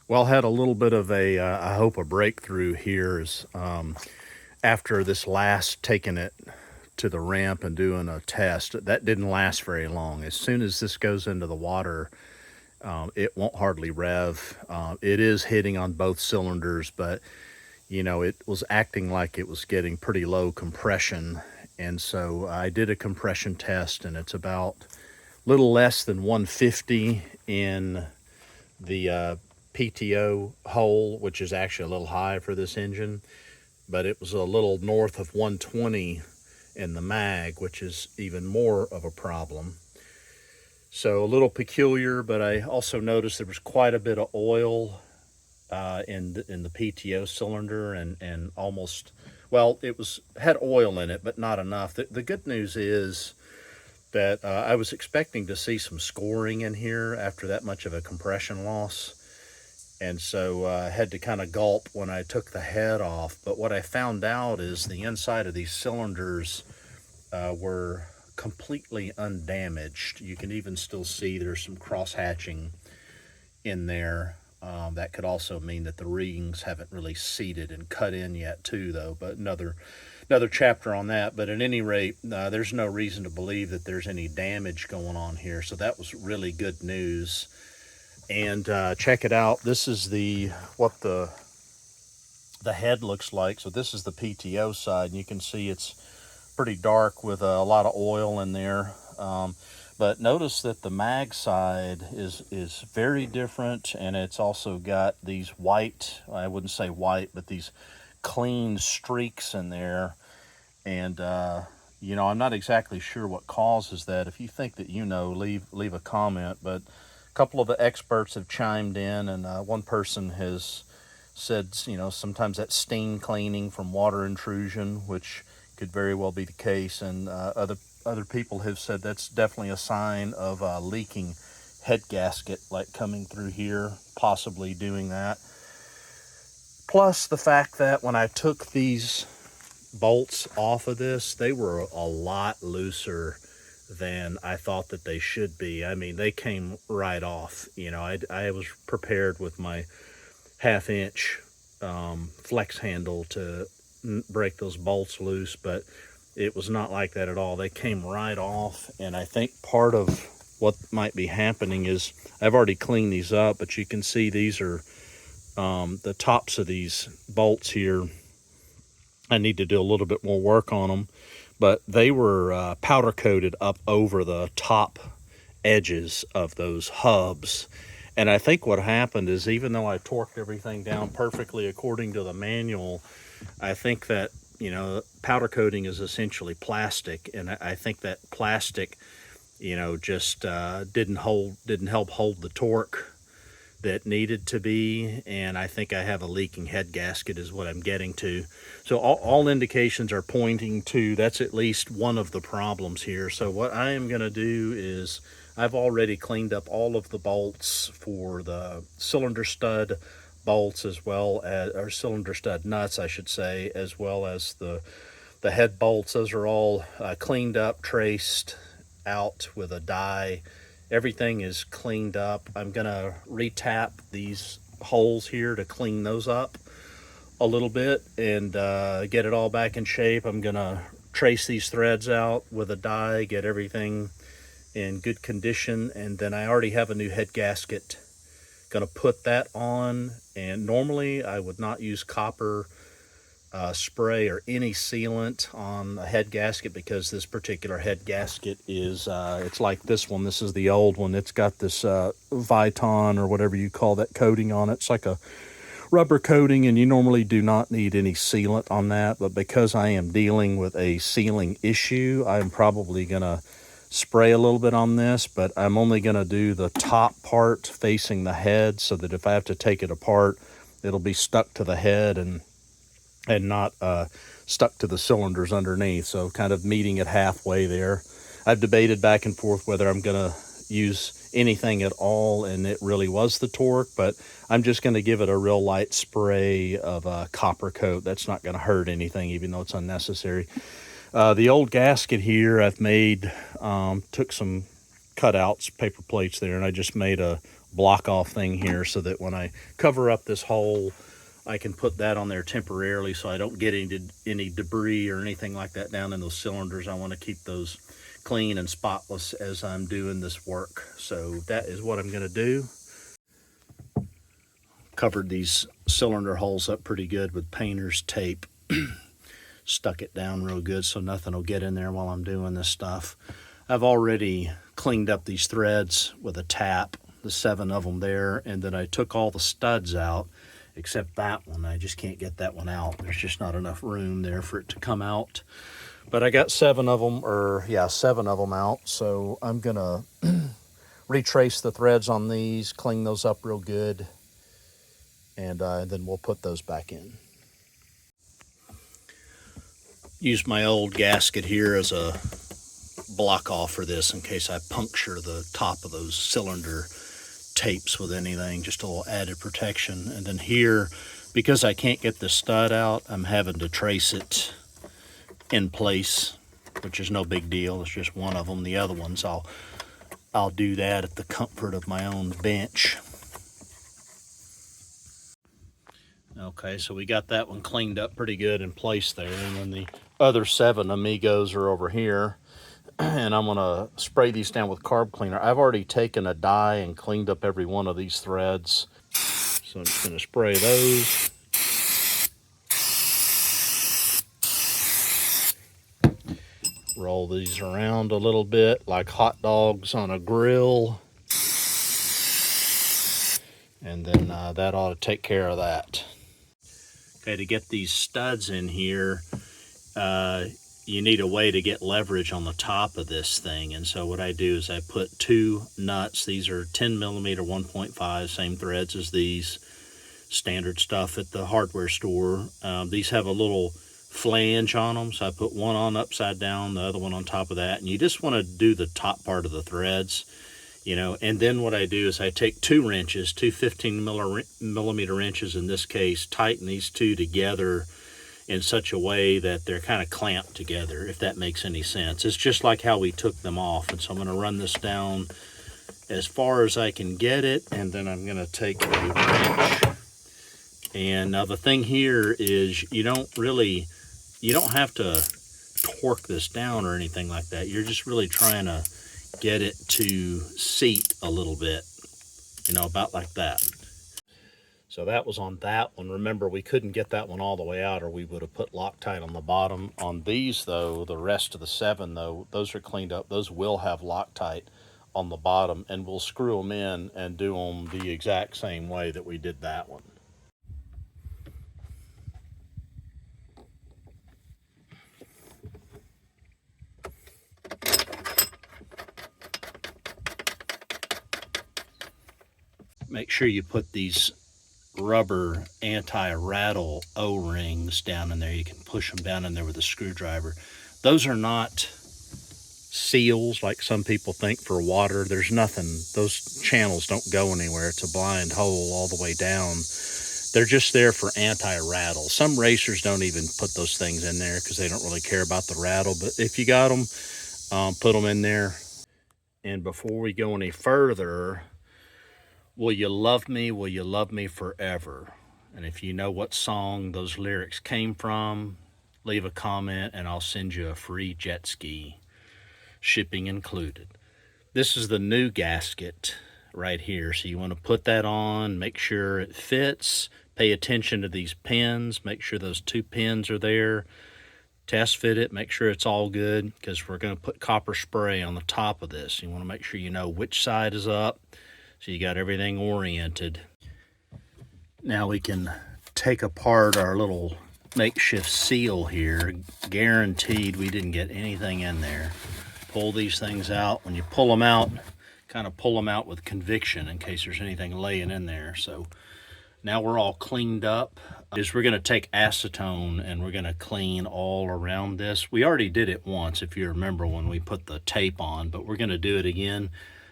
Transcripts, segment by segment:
Well, had a little bit of I hope, a breakthrough here is after this last taking it to the ramp and doing a test. That didn't last very long. As soon as this goes into the water, it won't hardly rev. It is hitting on both cylinders, but it was acting like it was getting pretty low compression. And so I did a compression test, and it's about a little less than 150 in the PTO hole, which is actually a little high for this engine, but it was a little north of 120 in the mag, which is even more of a problem. So a little peculiar, but I also noticed there was quite a bit of oil in the PTO cylinder, and almost, well, had oil in it, but not enough. The good news is that I was expecting to see some scoring in here after that much of a compression loss. And so I had to kind of gulp when I took the head off. But what I found out is the inside of these cylinders were completely undamaged. You can even still see there's some cross-hatching in there. That could also mean that the rings haven't really seated and cut in yet too, though. But another chapter on that. But at any rate, there's no reason to believe that there's any damage going on here. So that was really good news. And check it out. This is what the head looks like. So this is the PTO side, and you can see it's pretty dark with a lot of oil in there. But notice that the mag side is very different, and it's also got these white, I wouldn't say white, but these clean streaks in there. And I'm not exactly sure what causes that. If you think that leave a comment. But a couple of the experts have chimed in, and one person has said, sometimes that's stain cleaning from water intrusion, which could very well be the case. And other people have said that's definitely a sign of a leaking head gasket, like coming through here, possibly doing that. Plus the fact that when I took these bolts off of this, they were a lot looser than I thought that they should be. I mean, they came right off. I was prepared with my 1/2 inch flex handle to break those bolts loose, but it was not like that at all. They came right off, and I think part of what might be happening is I've already cleaned these up, but you can see these are the tops of these bolts here. I need to do a little bit more work on them, but they were powder coated up over the top edges of those hubs. And I think what happened is, even though I torqued everything down perfectly according to the manual, I think that powder coating is essentially plastic, and I think that plastic just didn't help hold the torque that needed to be. And I think I have a leaking head gasket is what I'm getting to. So all indications are pointing to that's at least one of the problems here. So what I am going to do is, I've already cleaned up all of the bolts for the cylinder stud bolts, as well as, or cylinder stud nuts, I should say, as well as the head bolts. Those are all cleaned up, traced out with a die. Everything is cleaned up. I'm gonna retap these holes here to clean those up a little bit and get it all back in shape. I'm gonna trace these threads out with a die, get everything in good condition, and then I already have a new head gasket. Gonna put that on, and normally I would not use copper spray or any sealant on a head gasket, because this particular head gasket is it's like this one. This is the old one. It's got this Viton or whatever you call that coating on it. It's like a rubber coating, and you normally do not need any sealant on that. But because I am dealing with a sealing issue, I'm probably gonna spray a little bit on this, but I'm only going to do the top part facing the head, so that if I have to take it apart, it'll be stuck to the head and not stuck to the cylinders underneath. So kind of meeting it halfway there. I've debated back and forth whether I'm going to use anything at all, and it really was the torque, but I'm just going to give it a real light spray of a copper coat. That's not going to hurt anything, even though it's unnecessary. The old gasket here I've made, took some cutouts, paper plates there, and I just made a block off thing here so that when I cover up this hole, I can put that on there temporarily so I don't get any debris or anything like that down in those cylinders. I want to keep those clean and spotless as I'm doing this work. So that is what I'm going to do. Covered these cylinder holes up pretty good with painter's tape. Stuck it down real good so nothing will get in there while I'm doing this stuff. I've already cleaned up these threads with a tap, the 7 of them there, and then I took all the studs out except that one. I just can't get that one out. There's just not enough room there for it to come out. But I got 7 of them, or yeah, 7 of them out. So I'm gonna retrace the threads on these, clean those up real good, and then we'll put those back in. Use my old gasket here as a block off for this in case I puncture the top of those cylinder tapes with anything, just a little added protection. And then here, because I can't get the stud out, I'm having to trace it in place, which is no big deal. It's just one of them. The other ones I'll do that at the comfort of my own bench. Okay, so we got that one cleaned up pretty good in place there, and then the other 7 amigos are over here, and I'm gonna spray these down with carb cleaner. I've already taken a dye and cleaned up every one of these threads, so I'm just gonna spray those. Roll these around a little bit like hot dogs on a grill, and then that ought to take care of that. Okay, to get these studs in here, you need a way to get leverage on the top of this thing. And so what I do is I put 2 nuts. These are 10 millimeter 1.5, same threads as these, standard stuff at the hardware store. These have a little flange on them, so I put one on upside down, the other one on top of that. And you just want to do the top part of the threads, you know. And then what I do is I take 2 wrenches, 2 15 millimeter wrenches in this case, tighten these 2 together in such a way that they're kind of clamped together, if that makes any sense. It's just like how we took them off. And so I'm going to run this down as far as I can get it, and then I'm going to take a wrench. And now the thing here is you don't have to torque this down or anything like that. You're just really trying to get it to seat a little bit, you know, about like that. So that was on that one. Remember, we couldn't get that one all the way out or we would have put Loctite on the bottom. On these, though, the rest of the 7, though, those are cleaned up. Those will have Loctite on the bottom, and we'll screw them in and do them the exact same way that we did that one. Make sure you put these rubber anti-rattle O-rings down in there. You can push them down in there with a screwdriver. Those are not seals like some people think for water. There's nothing. Those channels don't go anywhere. It's a blind hole all the way down. They're just there for anti-rattle. Some racers don't even put those things in there because they don't really care about the rattle. But if you got them, put them in there. And before we go any further, will you love me? Will you love me forever? And if you know what song those lyrics came from, leave a comment and I'll send you a free jet ski, shipping included. This is the new gasket right here. So you want to put that on, make sure it fits, pay attention to these pins, make sure those 2 pins are there, test fit it, make sure it's all good, because we're going to put copper spray on the top of this. You want to make sure you know which side is up, so you got everything oriented. Now we can take apart our little makeshift seal here. Guaranteed we didn't get anything in there. Pull these things out. When you pull them out, kind of pull them out with conviction in case there's anything laying in there. So now we're all cleaned up. We're going to take acetone and we're going to clean all around this. We already did it once, if you remember, when we put the tape on, but we're going to do it again.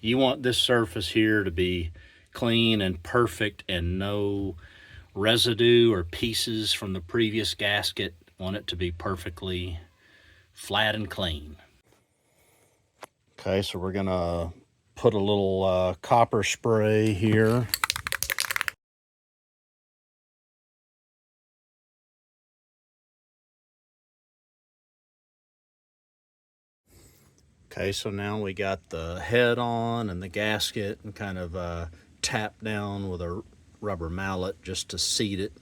You want this surface here to be clean and perfect and no residue or pieces from the previous gasket. Want it to be perfectly flat and clean. Okay, so we're gonna put a little copper spray here. Okay, so now we got the head on and the gasket, and kind of tapped down with a rubber mallet just to seat it.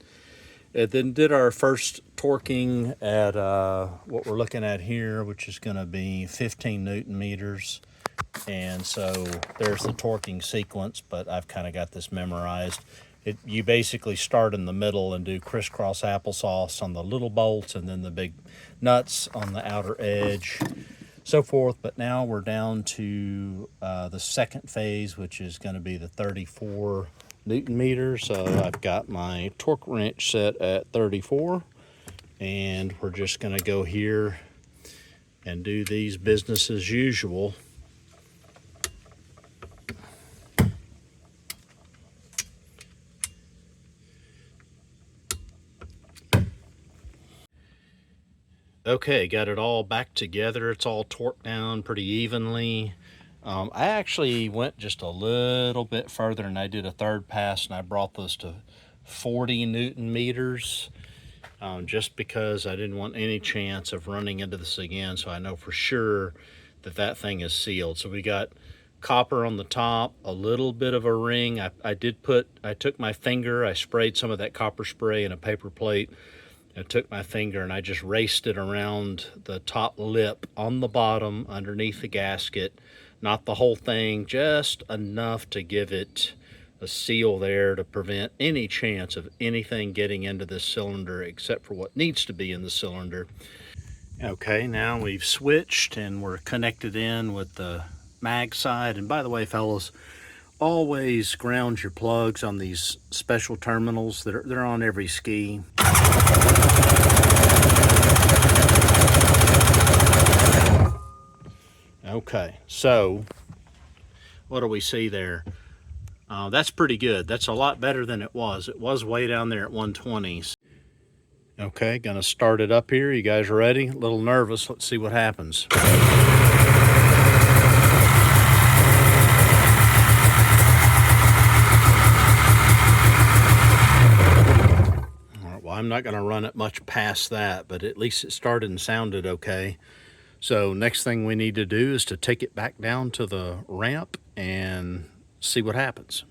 And then did our first torquing at what we're looking at here, which is going to be 15 Newton meters. And so there's the torquing sequence, but I've kind of got this memorized. You basically start in the middle and do crisscross applesauce on the little bolts, and then the big nuts on the outer edge, so forth. But now we're down to the second phase, which is going to be the 34 Newton meters. So I've got my torque wrench set at 34, and we're just going to go here and do these business as usual. Okay, got it all back together. It's all torqued down pretty evenly. I actually went just a little bit further, and I did a third pass, and I brought this to 40 Newton meters, just because I didn't want any chance of running into this again, so I know for sure that that thing is sealed. So we got copper on the top, a little bit of a ring. I took my finger, I sprayed some of that copper spray in a paper plate. I took my finger and I just raced it around the top lip on the bottom underneath the gasket. Not the whole thing, just enough to give it a seal there to prevent any chance of anything getting into this cylinder except for what needs to be in the cylinder. Okay, now we've switched and we're connected in with the mag side. And by the way, fellas, always ground your plugs on these special terminals. They're on every ski. Okay, so what do we see there? That's pretty good. That's a lot better than it was. It was way down there at 120s. Okay, gonna start it up here. You guys ready? A little nervous. Let's see what happens. All right, well, I'm not gonna run it much past that, but at least it started and sounded okay. So next thing we need to do is to take it back down to the ramp and see what happens.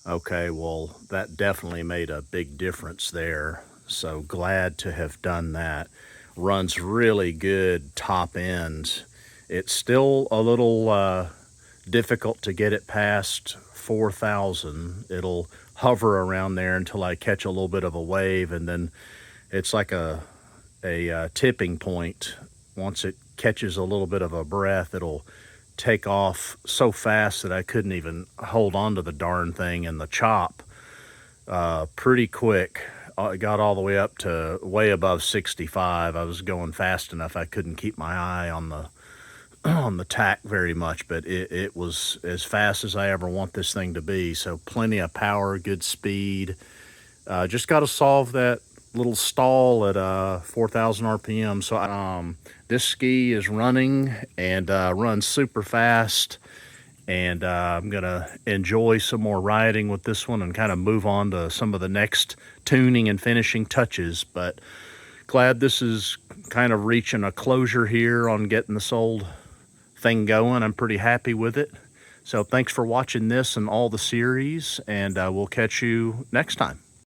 Okay, well, that definitely made a big difference there. So glad to have done that. Runs really good top end. It's still a little difficult to get it past 4,000. It'll hover around there until I catch a little bit of a wave, and then it's like a tipping point. Once it catches a little bit of a breath, it'll take off so fast that I couldn't even hold on to the darn thing in the chop pretty quick. It got all the way up to way above 65. I was going fast enough I couldn't keep my eye on the on the tack very much, but it was as fast as I ever want this thing to be. So plenty of power, good speed. Just got to solve that little stall at 4,000 RPM. So this ski is running and runs super fast. And I'm going to enjoy some more riding with this one and kind of move on to some of the next tuning and finishing touches. But glad this is kind of reaching a closure here on getting this old thing going. I'm pretty happy with it. So thanks for watching this and all the series, and we'll catch you next time.